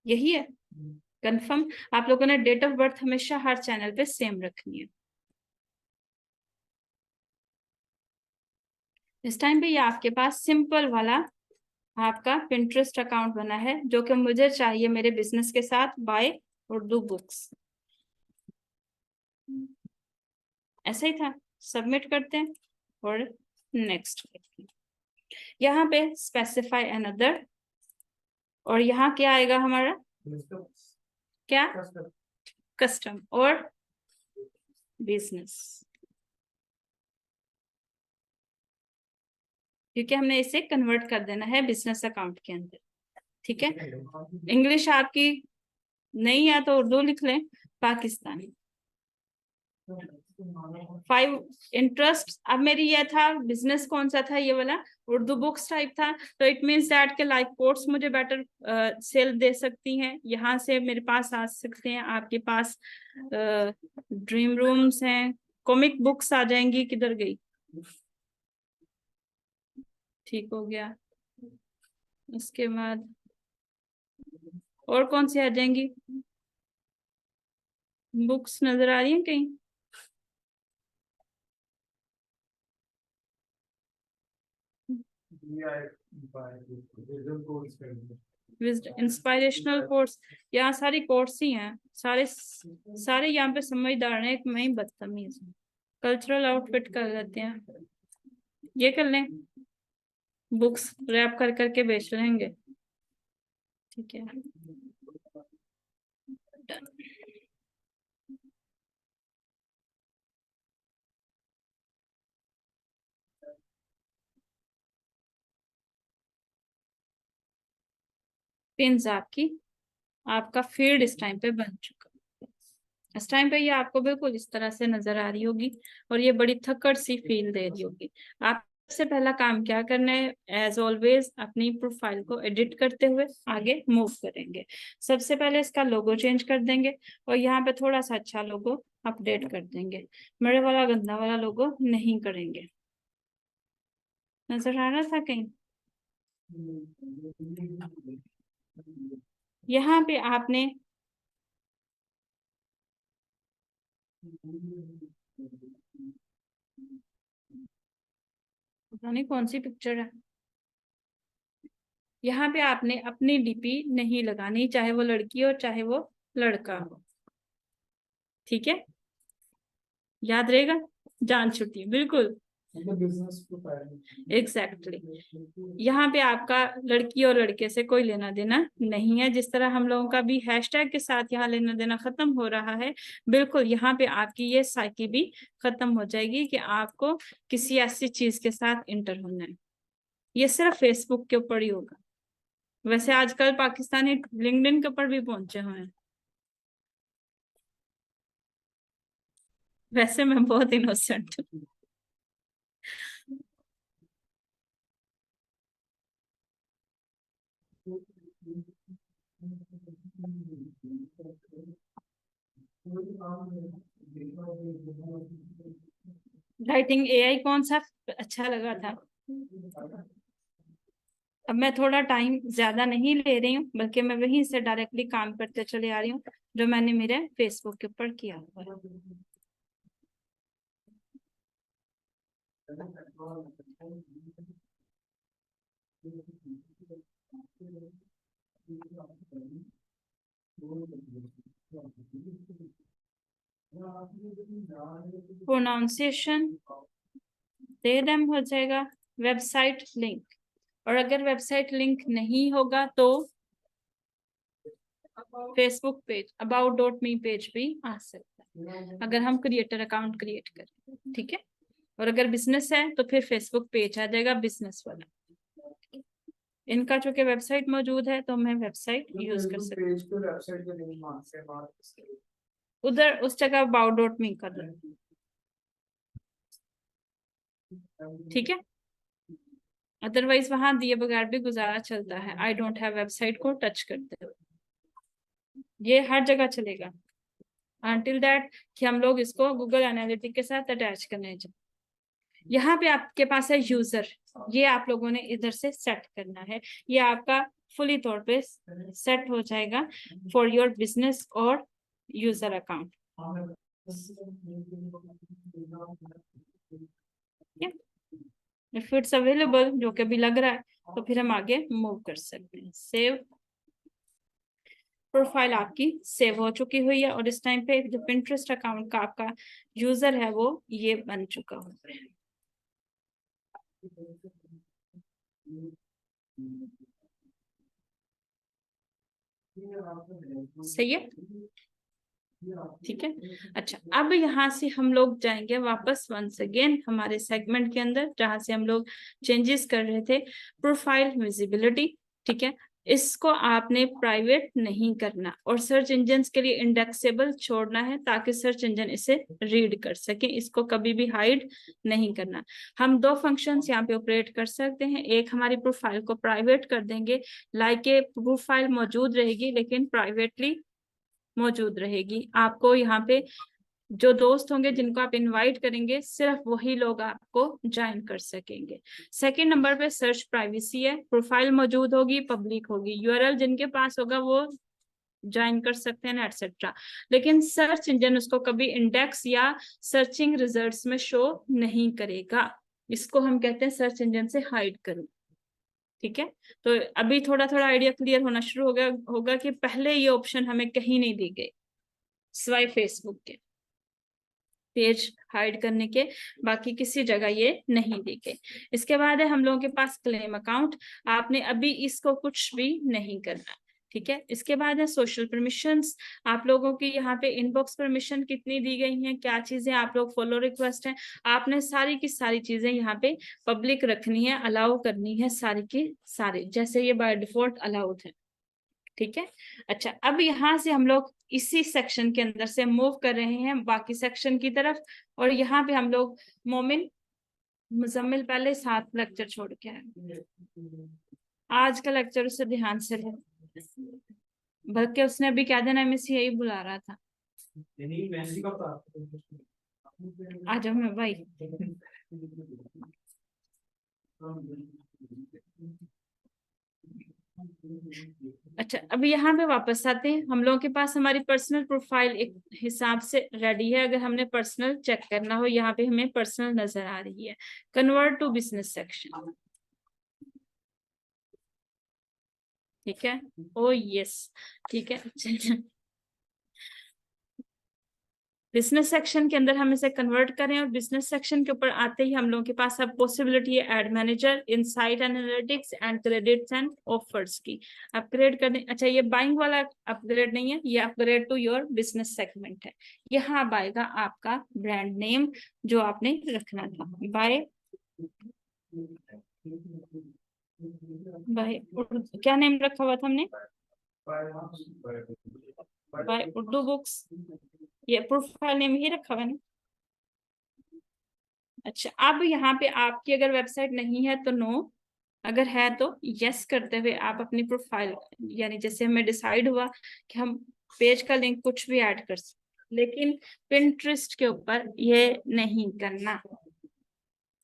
यही है कंफर्म। आप लोगों ने डेट ऑफ बर्थ हमेशा हर चैनल पे सेम रखनी है। इस टाइम पे ये आपके पास सिंपल वाला आपका पिंटरेस्ट अकाउंट बना है, जो कि मुझे चाहिए मेरे बिजनेस के साथ, बाय उर्दू बुक्स। ऐसा ही था। सबमिट करते हैं और नेक्स्ट करते हैं। यहाँ पे स्पेसिफाई अनदर, और यहाँ क्या आएगा हमारा, क्या, कस्टम और बिजनेस, क्योंकि हमने इसे कन्वर्ट कर देना है बिजनेस अकाउंट के अंदर। ठीक है, इंग्लिश आपकी नहीं है तो उर्दू लिख लें, पाकिस्तानी। 5 इंटरेस्ट, अब मेरी ये था बिजनेस कौन सा था, ये वाला उर्दू बुक्स टाइप था, तो इट मीन्स दैट के लाइक कोर्स मुझे बेटर सेल दे सकती हैं, यहाँ से मेरे पास आ सकते हैं। आपके पास ड्रीम रूम्स हैं, कॉमिक बुक्स आ जाएंगी, किधर गई, ठीक हो गया। उसके बाद और कौन सी आ जाएंगी, बुक्स नजर आ रही हैं कहीं, इंस्पायरेशनल कोर्स, यहाँ सारी कोर्स ही हैं, सारे सारे यहाँ पे समझदार हैं, एक मैं ही बदतमीज हूँ। कल्चरल आउटफिट कर लेते हैं, ये कर लें, बुक्स रैप कर करके बेच लेंगे। ठीक है, पिंस आपकी, आपका फील्ड इस टाइम पे बन चुका है। इस टाइम पे ये आपको बिल्कुल इस तरह से नजर आ रही होगी, और ये बड़ी थकड़ सी फील दे रही होगी। आप सबसे पहला काम क्या करना है, एज ऑलवेज अपनी प्रोफाइल को एडिट करते हुए आगे मूव करेंगे। सबसे पहले इसका लोगो चेंज कर देंगे, और यहाँ पे थोड़ा सा अच्छा लोगो अपडेट कर देंगे, मेरे वाला गंदा वाला लोगो नहीं करेंगे। नजर आ रहा था कहीं, यहाँ पे आपने पता नहीं कौन सी पिक्चर है, यहाँ पे आपने अपनी डीपी नहीं लगानी, चाहे वो लड़की हो चाहे वो लड़का हो। ठीक है, याद रहेगा, जान छुट्टी, बिल्कुल एग्जैक्टली। यहाँ पे आपका लड़की और लड़के से कोई लेना देना नहीं है, जिस तरह हम लोगों का भी हैशटैग के साथ यहाँ लेना देना खत्म हो रहा है, बिल्कुल यहाँ पे आपकी ये साइकिल भी खत्म हो जाएगी कि आपको किसी ऐसी चीज के साथ इंटर होना है। ये सिर्फ फेसबुक के ऊपर ही होगा, वैसे आजकल पाकिस्तानी लिंक्डइन के ऊपर भी पहुंचे हुए हैं। वैसे मैं बहुत इनोसेंट हूँ। राइटिंग एआई कौन सा अच्छा लगा था। अब मैं थोड़ा टाइम ज्यादा नहीं ले रही हूँ, बल्कि मैं वहीं से डायरेक्टली काम करते चले आ रही हूँ, जो मैंने मेरे फेसबुक के ऊपर किया हुआ है। प्रोनाउंसिएशन दे देम हो जाएगा, वेबसाइट लिंक, और अगर वेबसाइट लिंक नहीं होगा तो फेसबुक पेज about.me पेज भी आ सकता है, अगर हम क्रिएटर अकाउंट क्रिएट करें। ठीक है, और अगर बिजनेस है तो फिर फेसबुक पेज आ जाएगा बिजनेस वाला। इनका चूंकि वेबसाइट मौजूद है तो मैं वेबसाइट यूज कर सकती हूँ, उधर उस जगह about.me कर दो। ठीक है, अदरवाइज वहां दिए बगैर भी गुजारा चलता है, आई डोंट हैव वेबसाइट को टच करते हुए, ये हर जगह चलेगा until दैट कि हम लोग इसको गूगल एनालिटिक के साथ अटैच करने जाए। यहाँ पे आपके पास है यूजर, ये आप लोगों ने इधर से सेट करना है, ये आपका फुली तौर पे सेट हो जाएगा फॉर योर बिजनेस और user account. If it's available, जो कि अभी लग रहा है, तो फिर हम आगे मूव कर सकते हैं। सेव, प्रोफाइल आपकी सेव हो चुकी हुई है और इस टाइम पे जो पिंटरेस्ट अकाउंट का आपका यूजर है वो ये बन चुका हुआ है। सही है, ठीक है। अच्छा, अब यहाँ से हम लोग जाएंगे वापस वंस अगेन हमारे सेगमेंट के अंदर, जहां से हम लोग चेंजेस कर रहे थे, प्रोफाइल विजिबिलिटी। ठीक है, इसको आपने प्राइवेट नहीं करना और सर्च इंजन के लिए इंडेक्सेबल छोड़ना है ताकि सर्च इंजन इसे रीड कर सके। इसको कभी भी हाइड नहीं करना। हम दो फंक्शंस यहाँ पे ऑपरेट कर सकते हैं। एक, हमारी प्रोफाइल को प्राइवेट कर देंगे, लाइक ए प्रोफाइल मौजूद रहेगी लेकिन प्राइवेटली मौजूद रहेगी। आपको यहाँ पे जो दोस्त होंगे जिनको आप इनवाइट करेंगे सिर्फ वही लोग आपको ज्वाइन कर सकेंगे। सेकंड नंबर पे सर्च प्राइवेसी है, प्रोफाइल मौजूद होगी, पब्लिक होगी, यूआरएल जिनके पास होगा वो ज्वाइन कर सकते हैं एटसेट्रा, लेकिन सर्च इंजन उसको कभी इंडेक्स या सर्चिंग रिजल्ट्स में शो नहीं करेगा। इसको हम कहते हैं सर्च इंजन से हाइड करना। ठीक है, तो अभी थोड़ा थोड़ा आइडिया क्लियर होना शुरू हो गया होगा कि पहले ये ऑप्शन हमें कहीं नहीं दी गई सिवाय फेसबुक के पेज हाइड करने के, बाकी किसी जगह ये नहीं दी गई। इसके बाद है हम लोगों के पास क्लेम अकाउंट। आपने अभी इसको कुछ भी नहीं करना। ठीक है, इसके बाद है सोशल परमिशंस। आप लोगों की यहाँ पे इनबॉक्स परमिशन कितनी दी गई हैं, क्या चीजें आप लोग फॉलो रिक्वेस्ट है, आपने सारी की सारी चीजें यहाँ पे पब्लिक रखनी है, अलाउ करनी है सारी की सारी, जैसे ये बाय डिफॉल्ट अलाउड है। ठीक है, अच्छा, अब यहाँ से हम लोग इसी सेक्शन के अंदर से मूव कर रहे हैं बाकी सेक्शन की तरफ, और यहाँ पे हम लोग मोमिन मुजम्मिल पहले 7 लेक्चर छोड़ के आए। आज का लेक्चर उससे ध्यान से ले, बल्कि उसने अभी क्या देना में से यही बुला रहा था। आ जाओ मैं भाई। अच्छा, अब यहाँ पे वापस आते हैं। हम लोगों के पास हमारी पर्सनल प्रोफाइल एक हिसाब से रेडी है। अगर हमने पर्सनल चेक करना हो, यहाँ पे हमें पर्सनल नजर आ रही है। Convert to business section. ठीक है, ओ यस, ठीक है। बिजनेस सेक्शन के अंदर हम इसे कन्वर्ट करें और बिजनेस सेक्शन के ऊपर आते ही हम लोगों के पास अब पॉसिबिलिटी है ad manager, insight analytics and credits and offers की अपग्रेड करने। अच्छा, ये बाइंग वाला अपग्रेड नहीं है, ये upgrade to your business segment है। यहाँ आएगा आपका ब्रांड नेम जो आपने रखना था, बाय बाय क्या नेम रखा हुआ था हमने, बाय उर्दू बुक्स। ये प्रोफाइल नेम ही रखा हुआ है ना। अच्छा, अब यहाँ पे आपकी अगर वेबसाइट नहीं है तो नो, अगर है तो यस करते हुए आप अपनी प्रोफाइल, यानी जैसे हमें डिसाइड हुआ कि हम पेज का लिंक कुछ भी ऐड कर सकते, लेकिन पिंटरेस्ट के ऊपर ये नहीं करना।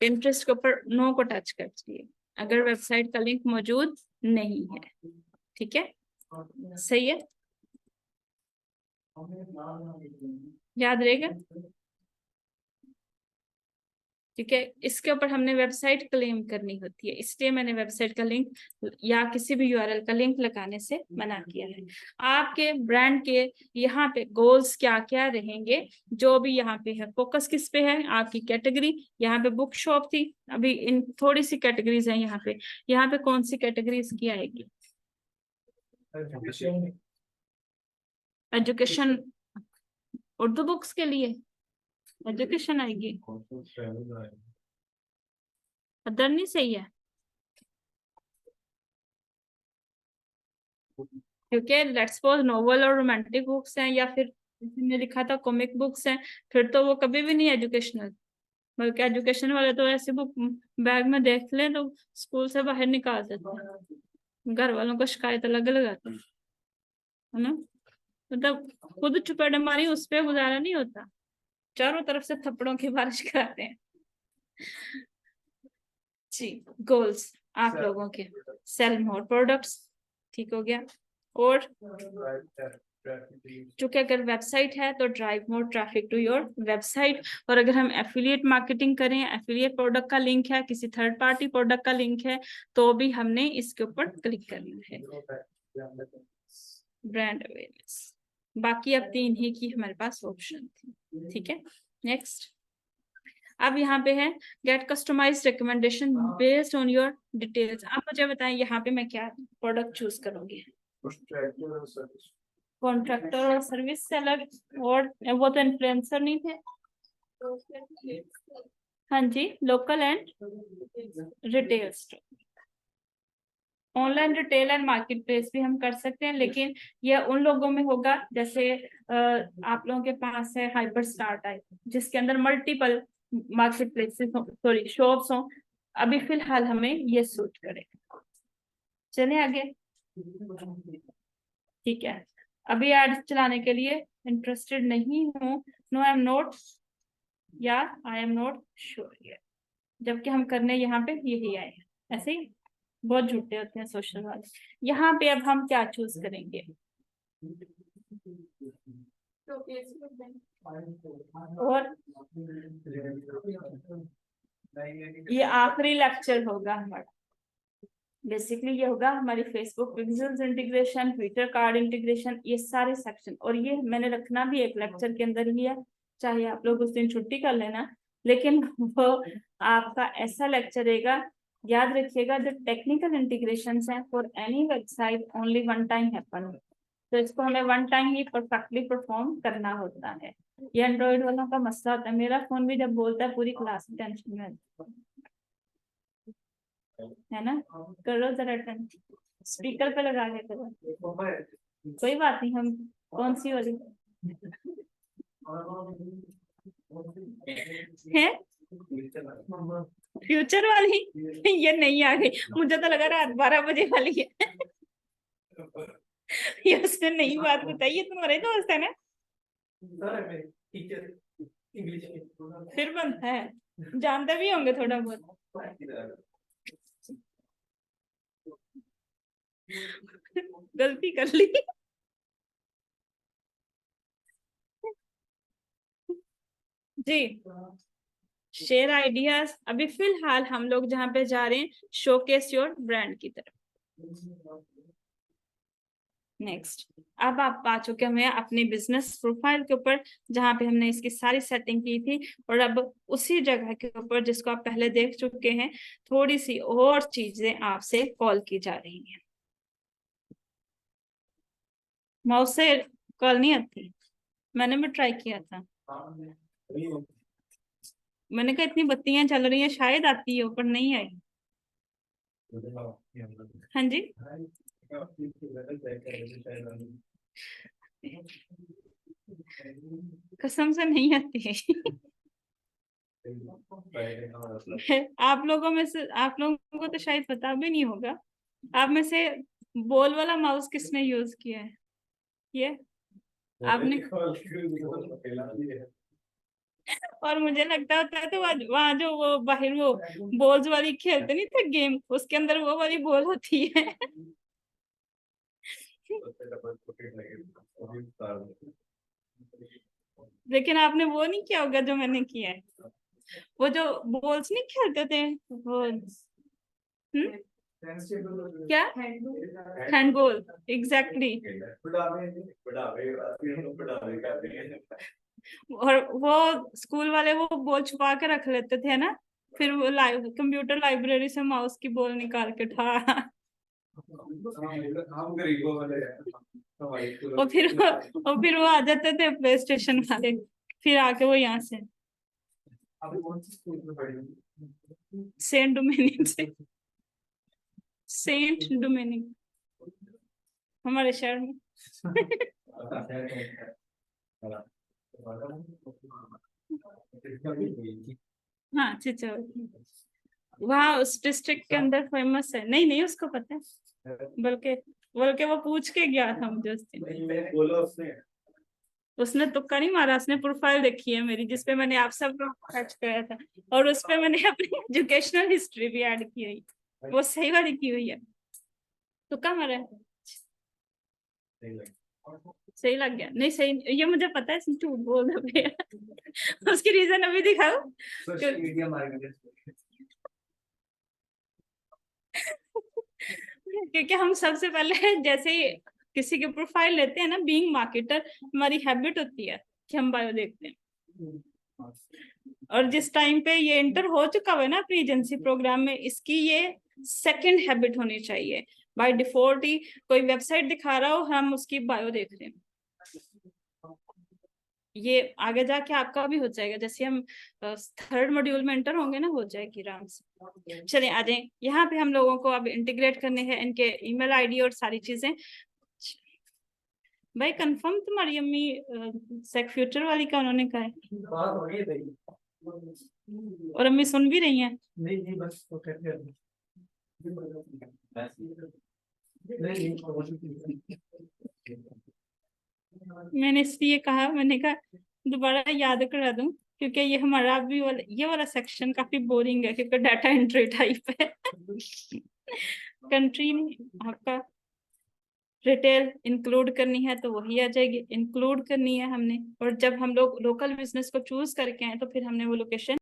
पिंटरेस्ट के ऊपर नो को टच कर दिए अगर वेबसाइट का लिंक मौजूद नहीं है। ठीक है, सही है, याद रहेगा। ठीक है, इसके ऊपर हमने वेबसाइट क्लेम करनी होती है, इसलिए मैंने वेबसाइट का लिंक या किसी भी यूआरएल का लिंक लगाने से मना किया है। आपके ब्रांड के यहाँ पे गोल्स क्या क्या रहेंगे, जो भी यहाँ पे है, फोकस किस पे है, आपकी कैटेगरी। यहाँ पे बुक शॉप थी, अभी इन थोड़ी सी कैटेगरीज है यहाँ पे कौन सी कैटेगरीज की आएगी, एजुकेशन, उर्दू बुक्स के लिए एजुकेशन आएगी, अदर नहीं सही है, क्योंकि लेट्स सपोज नोवेल और रोमांटिक बुक्स हैं या फिर ने लिखा था कॉमिक बुक्स हैं, फिर तो वो कभी भी नहीं एजुकेशनल। बल्कि एजुकेशन वाले तो ऐसी बुक बैग में देख ले तो स्कूल से बाहर निकाल देते हैं, घर वालों को शिकायत अलग लगाते हैं, है ना। मतलब खुद चुपड़ मारी उस पर गुजारा नहीं होता, चारों तरफ से थप्पड़ों की बारिश कराते हैं। जी, गोल्स आप लोगों के, सेल मोर प्रोडक्ट्स, ठीक हो गया। और चूंकि अगर वेबसाइट है तो drive more traffic to your website, और अगर हम एफिलिएट मार्केटिंग करें, एफिलिएट प्रोडक्ट का लिंक है, किसी थर्ड पार्टी प्रोडक्ट का लिंक है, तो भी हमने इसके ऊपर क्लिक करना है। ब्रांड अवेयरनेस, बाकी अब 3 ही की हमारे पास ऑप्शन थी। ठीक है, नेक्स्ट। अब यहाँ पे है get customised recommendation based on your details. आप मुझे बताएं यहाँ पे मैं क्या प्रोडक्ट चूज करूंगी? कॉन्ट्रैक्टर और सर्विस सेलर, और वो तो इन्फ्लुएंसर नहीं थे। हाँ जी, local and retail store, online retail and market place भी हम कर सकते हैं, लेकिन यह उन लोगों में होगा जैसे आप लोगों के पास है हाइपर स्टार टाइप, जिसके अंदर multiple market places sorry shops हो। अभी फिलहाल हमें ये सूट करेगा। चलिए आगे। ठीक है, अभी एड चलाने के लिए इंटरेस्टेड नहीं हूँ, नो आई एम नॉट, या आई एम नॉट श्योर, जबकि हम करने यहाँ पे यही आए हैं। ऐसे ही बहुत झूठे होते हैं सोशल वाले। यहाँ पे अब हम क्या चूज करेंगे? और ये आखिरी लेक्चर होगा हमारा। बेसिकली ये होगा हमारी Facebook pixels integration, Twitter card integration, ये सारे सेक्शन, और ये मैंने रखना भी एक लेक्चर के अंदर ही है, चाहे आप लोग उस दिन छुट्टी कर लेना, लेकिन वो आपका ऐसा लेक्चर रहेगा। याद रखिएगा, जो टेक्निकल इंटीग्रेशन है for any website only one time happen, तो इसको हमें वन टाइम ही परफेक्टली परफॉर्म करना होता है। ये एंड्रॉइड वालों का मसला होता है। मेरा फोन भी जब बोलता है पूरी क्लास में टेंशन में है ना। करो जरा अटेंड, स्पीकर पे लगा के करो। कोई बात नहीं, हम कौन सी वाली है, फ्यूचर वाली? ये नहीं आ गई, मुझे तो लगा रात 12 बजे वाली है। ये उसने नई बात बताई, ये तुम्हारे दोस्त है ना? फिर बनता है, जानते भी होंगे थोड़ा बहुत। गलती कर ली। जी, शेयर आइडियाज। अभी फिलहाल हम लोग जहाँ पे जा रहे हैं शोकेस योर ब्रांड की तरफ। नेक्स्ट, अब आप आ चुके हैं अपने बिजनेस प्रोफाइल के ऊपर, जहाँ पे हमने इसकी सारी सेटिंग की थी, और अब उसी जगह के ऊपर जिसको आप पहले देख चुके हैं, थोड़ी सी और चीजें आपसे कॉल की जा रही हैं। माउस से कॉल नहीं आती, मैंने भी ट्राई किया था। मैंने कहा इतनी बत्तियां चल रही हैं, शायद आती है, ऊपर नहीं आई। हाँ जी, कसम से नहीं आती है। आप लोगों में से, आप लोगों को तो शायद पता भी नहीं होगा, आप में से बॉल वाला माउस किसने यूज किया है? ये आपने? और मुझे लगता होता है तो वहाँ जो वो बाहर वो बॉल्स वाली खेलते नहीं थे गेम, उसके अंदर वो वाली बॉल होती है। लेकिन आपने वो नहीं किया होगा जो मैंने किया है, वो जो बॉल्स नहीं खेलते थे वो। क्या? Handball, exactly. और वो स्कूल वाले वो बॉल छुपा के रख लेते थे ना, फिर वो कंप्यूटर लाइब्रेरी से माउस की बॉल निकाल के उठा। और फिर वो आ जाते थे प्ले स्टेशन वाले, फिर आके वो यहाँ से सेंट डोमिनिक से, सेंट डोमिनिक हमारे शहर में। हाँ चिचौड़, वहाँ उस डिस्ट्रिक्ट के अंदर फेमस है। नहीं नहीं, उसको पता है, बल्कि बल्कि वो पूछ के गया था मुझे उस दिन। उसने तुक्का नहीं मारा, उसने प्रोफाइल देखी है मेरी, जिसपे मैंने आप सब सर्च किया था, और उसपे मैंने अपनी एजुकेशनल हिस्ट्री भी ऐड की हुई, वो सही वाली की हुई है। तुक्का मारा है, सही लग गया? नहीं सही, ये मुझे पता है, इसमें झूठ बोल रहे हैं। उसकी रीजन अभी दिखाओ। Social media marketing. क्योंकि हम सबसे पहले जैसे ही किसी की प्रोफाइल लेते हैं ना, बीइंग मार्केटर, हमारी हैबिट होती है कि हम बायो देखते हैं। और जिस टाइम पे ये इंटर हो चुका हुआ है ना प्री एजेंसी प्रोग्राम में, इसकी ये सेकंड हैबिट होनी चाहिए। बाय डिफॉल्ट ही कोई वेबसाइट दिखा रहा हो, हम उसकी बायो देख रहे हैं। ये आगे जाके आपका भी हो जाएगा, जैसे हम थर्ड मॉड्यूल में एंटर होंगे ना, हो जाएगी आराम से। चलिए आ जाए, यहाँ पे हम लोगों को अब इंटीग्रेट करने हैं इनके ईमेल आईडी और सारी चीजें। भाई कंफर्म तुम्हारी अम्मी सेक फ्यूचर वाली का उन्होंने कहा है? बात हो गई भाई। और अम्मी सुन भी रही हैं? नहीं बस तो करते हैं। नहीं मैंने इसलिए कहा, मैंने कहा दोबारा याद करा दूं, क्योंकि ये हमारा भी ये वाला सेक्शन काफी बोरिंग है, क्योंकि डाटा एंट्री टाइप है। कंट्री नहीं आपका, रिटेल इंक्लूड करनी है तो वही आ जाएगी, इंक्लूड करनी है हमने। और जब हम लोग लोकल बिजनेस को चूज करके आए तो फिर हमने वो लोकेशन